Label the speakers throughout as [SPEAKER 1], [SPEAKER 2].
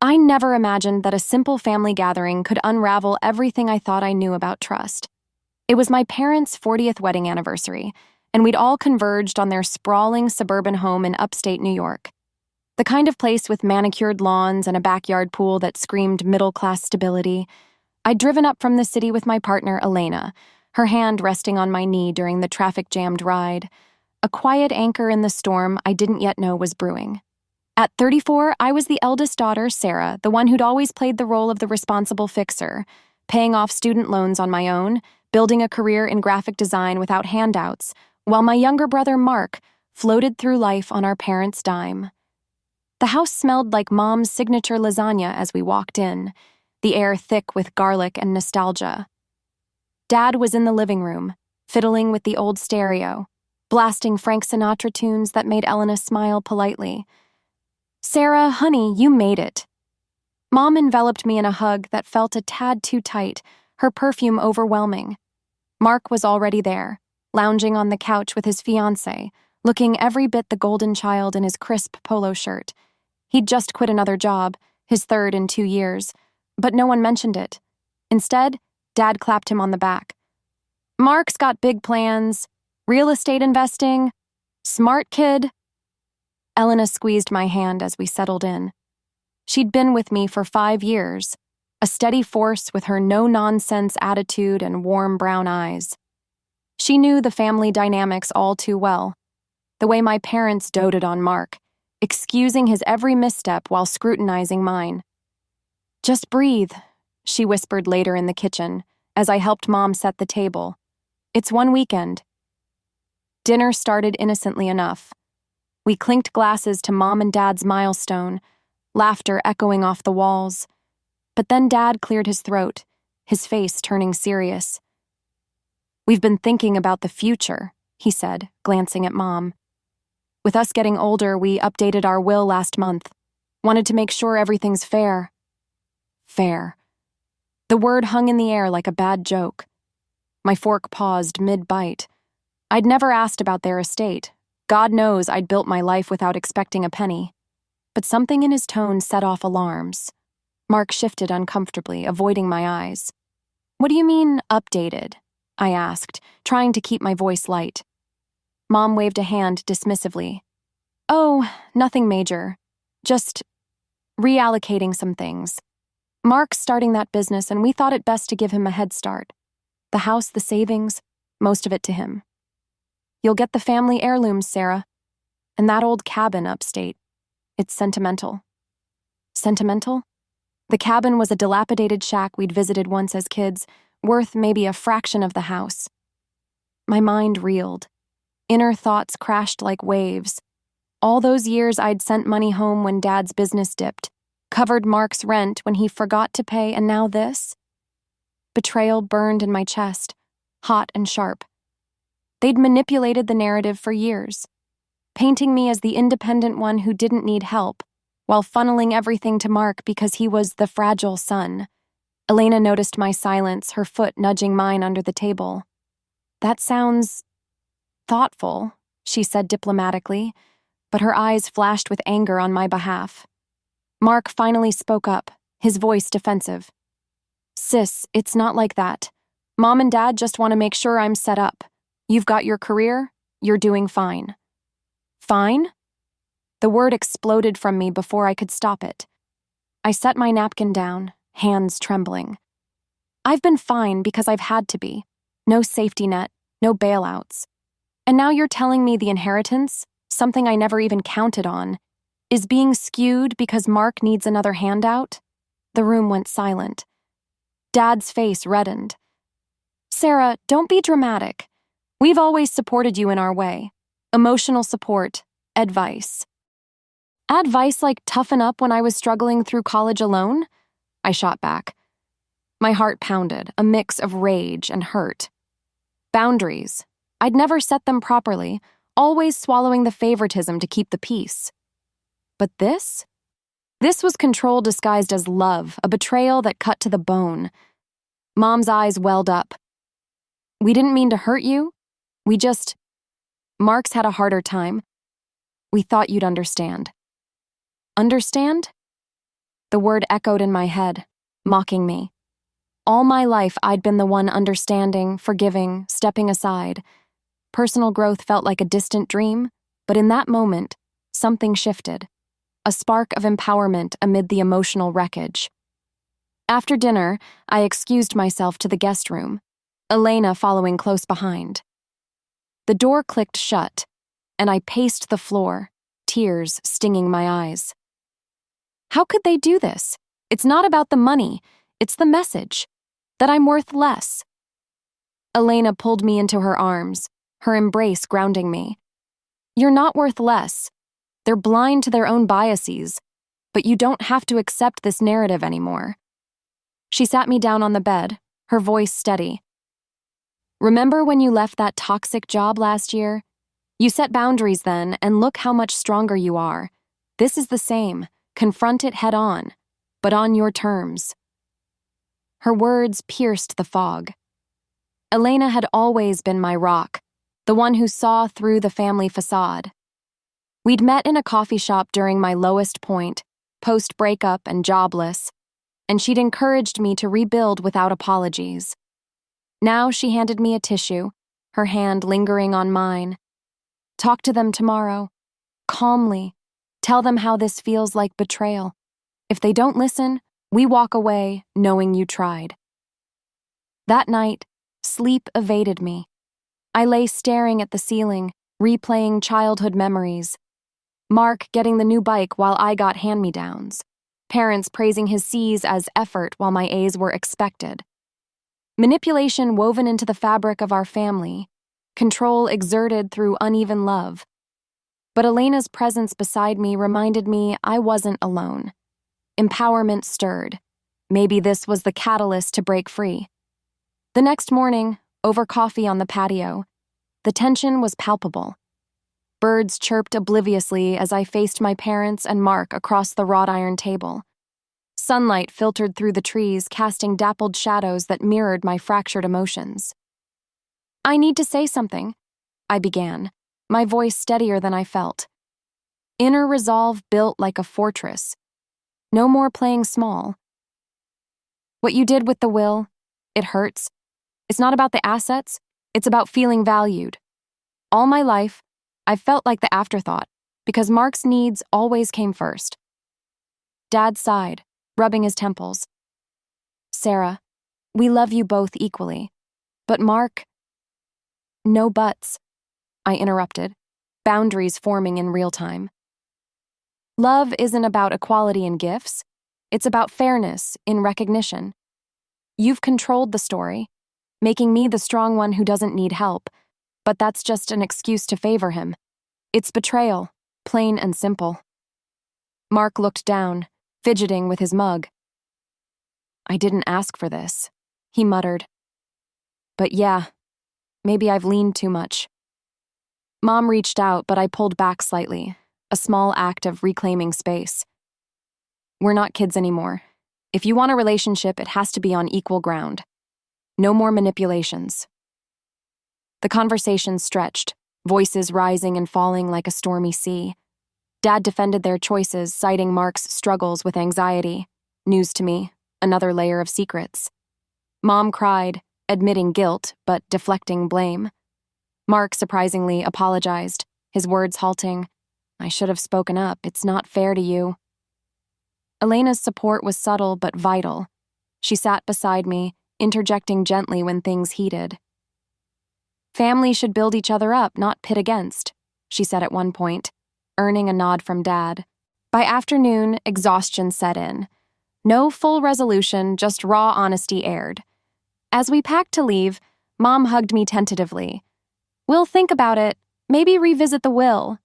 [SPEAKER 1] I never imagined that a simple family gathering could unravel everything I thought I knew about trust. It was my parents' 40th wedding anniversary, and we'd all converged on their sprawling suburban home in upstate New York. The kind of place with manicured lawns and a backyard pool that screamed middle-class stability. I'd driven up from the city with my partner, Elena, her hand resting on my knee during the traffic-jammed ride, a quiet anchor in the storm I didn't yet know was brewing. At 34, I was the eldest daughter, Sarah, the one who'd always played the role of the responsible fixer, paying off student loans on my own, building a career in graphic design without handouts, while my younger brother, Mark, floated through life on our parents' dime. The house smelled like Mom's signature lasagna as we walked in, the air thick with garlic and nostalgia. Dad was in the living room, fiddling with the old stereo, blasting Frank Sinatra tunes that made Elena smile politely. "Sarah, honey, you made it." Mom enveloped me in a hug that felt a tad too tight, her perfume overwhelming. Mark was already there, lounging on the couch with his fiancée, looking every bit the golden child in his crisp polo shirt. He'd just quit another job, his third in 2 years, but no one mentioned it. Instead, Dad clapped him on the back. "Mark's got big plans, real estate investing, smart kid." Elena squeezed my hand as we settled in. She'd been with me for 5 years, a steady force with her no-nonsense attitude and warm brown eyes. She knew the family dynamics all too well, the way my parents doted on Mark, excusing his every misstep while scrutinizing mine. "Just breathe," she whispered later in the kitchen, as I helped Mom set the table. "It's one weekend." Dinner started innocently enough. We clinked glasses to Mom and Dad's milestone, laughter echoing off the walls. But then Dad cleared his throat, his face turning serious. "We've been thinking about the future," he said, glancing at Mom. "With us getting older, we updated our will last month. Wanted to make sure everything's fair." Fair. The word hung in the air like a bad joke. My fork paused mid-bite. I'd never asked about their estate. God knows I'd built my life without expecting a penny. But something in his tone set off alarms. Mark shifted uncomfortably, avoiding my eyes. "What do you mean, updated?" I asked, trying to keep my voice light. Mom waved a hand dismissively. "Oh, nothing major. Just reallocating some things. Mark's starting that business, and we thought it best to give him a head start. The house, the savings, most of it to him. You'll get the family heirlooms, Sarah. And that old cabin upstate. It's sentimental." Sentimental? The cabin was a dilapidated shack we'd visited once as kids, worth maybe a fraction of the house. My mind reeled. Inner thoughts crashed like waves. All those years I'd sent money home when Dad's business dipped, covered Mark's rent when he forgot to pay, and now this? Betrayal burned in my chest, hot and sharp. They'd manipulated the narrative for years, painting me as the independent one who didn't need help, while funneling everything to Mark because he was the fragile son. Elena noticed my silence, her foot nudging mine under the table. "That sounds thoughtful," she said diplomatically, but her eyes flashed with anger on my behalf. Mark finally spoke up, his voice defensive. "Sis, it's not like that. Mom and Dad just want to make sure I'm set up. You've got your career, you're doing fine." "Fine?" The word exploded from me before I could stop it. I set my napkin down, hands trembling. "I've been fine because I've had to be. No safety net, no bailouts. And now you're telling me the inheritance, something I never even counted on, is being skewed because Mark needs another handout?" The room went silent. Dad's face reddened. "Sarah, don't be dramatic. We've always supported you in our way. Emotional support, advice." "Advice like toughen up when I was struggling through college alone?" I shot back. My heart pounded, a mix of rage and hurt. Boundaries. I'd never set them properly, always swallowing the favoritism to keep the peace. But this? This was control disguised as love, a betrayal that cut to the bone. Mom's eyes welled up. "We didn't mean to hurt you. We just... Mark's had a harder time. We thought you'd understand." "Understand?" The word echoed in my head, mocking me. All my life, I'd been the one understanding, forgiving, stepping aside. Personal growth felt like a distant dream, but in that moment, something shifted. A spark of empowerment amid the emotional wreckage. After dinner, I excused myself to the guest room, Elena following close behind. The door clicked shut, and I paced the floor, tears stinging my eyes. How could they do this? It's not about the money, it's the message, that I'm worth less. Elena pulled me into her arms, her embrace grounding me. You're not worth less. They're blind to their own biases, but you don't have to accept this narrative anymore. She sat me down on the bed, her voice steady. Remember when you left that toxic job last year? You set boundaries then, and look how much stronger you are. This is the same. Confront it head on, but on your terms. Her words pierced the fog. Elena had always been my rock, the one who saw through the family facade. We'd met in a coffee shop during my lowest point, post-breakup and jobless, and she'd encouraged me to rebuild without apologies. Now she handed me a tissue, her hand lingering on mine. Talk to them tomorrow, calmly. Tell them how this feels like betrayal. If they don't listen, we walk away knowing you tried. That night, sleep evaded me. I lay staring at the ceiling, replaying childhood memories. Mark getting the new bike while I got hand-me-downs. Parents praising his C's as effort while my A's were expected. Manipulation woven into the fabric of our family. Control exerted through uneven love. But Elena's presence beside me reminded me I wasn't alone. Empowerment stirred. Maybe this was the catalyst to break free. The next morning, over coffee on the patio, the tension was palpable. Birds chirped obliviously as I faced my parents and Mark across the wrought iron table. Sunlight filtered through the trees, casting dappled shadows that mirrored my fractured emotions. I need to say something, I began, my voice steadier than I felt. Inner resolve built like a fortress. No more playing small. What you did with the will, it hurts. It's not about the assets, it's about feeling valued. All my life, I've felt like the afterthought, because Mark's needs always came first. Dad sighed, rubbing his temples. Sarah, we love you both equally. But Mark... No buts, I interrupted, boundaries forming in real time. Love isn't about equality in gifts. It's about fairness in recognition. You've controlled the story, making me the strong one who doesn't need help, but that's just an excuse to favor him. It's betrayal, plain and simple. Mark looked down, fidgeting with his mug. I didn't ask for this, he muttered. But yeah, maybe I've leaned too much. Mom reached out, but I pulled back slightly, a small act of reclaiming space. We're not kids anymore. If you want a relationship, it has to be on equal ground. No more manipulations. The conversation stretched, voices rising and falling like a stormy sea. Dad defended their choices, citing Mark's struggles with anxiety. News to me, another layer of secrets. Mom cried, admitting guilt, but deflecting blame. Mark surprisingly apologized, his words halting. I should have spoken up. It's not fair to you. Elena's support was subtle but vital. She sat beside me, interjecting gently when things heated. Families should build each other up, not pit against, she said at one point, earning a nod from Dad. By afternoon, exhaustion set in. No full resolution, just raw honesty aired. As we packed to leave, Mom hugged me tentatively. We'll think about it, maybe revisit the will.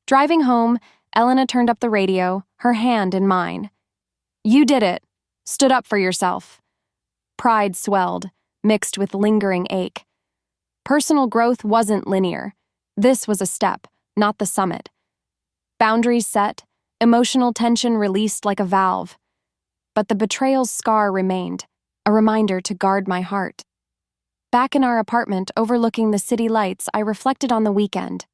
[SPEAKER 1] Driving home, Elena turned up the radio, her hand in mine. You did it. Stood up for yourself. Pride swelled, mixed with lingering ache. Personal growth wasn't linear. This was a step, not the summit. Boundaries set, emotional tension released like a valve. But the betrayal's scar remained, a reminder to guard my heart. Back in our apartment overlooking the city lights, I reflected on the weekend.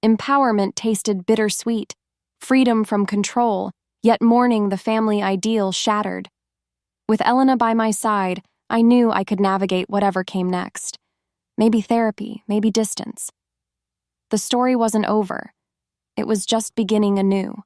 [SPEAKER 1] Empowerment tasted bittersweet, freedom from control, yet mourning the family ideal shattered. With Elena by my side, I knew I could navigate whatever came next. Maybe therapy, maybe distance. The story wasn't over. It was just beginning anew.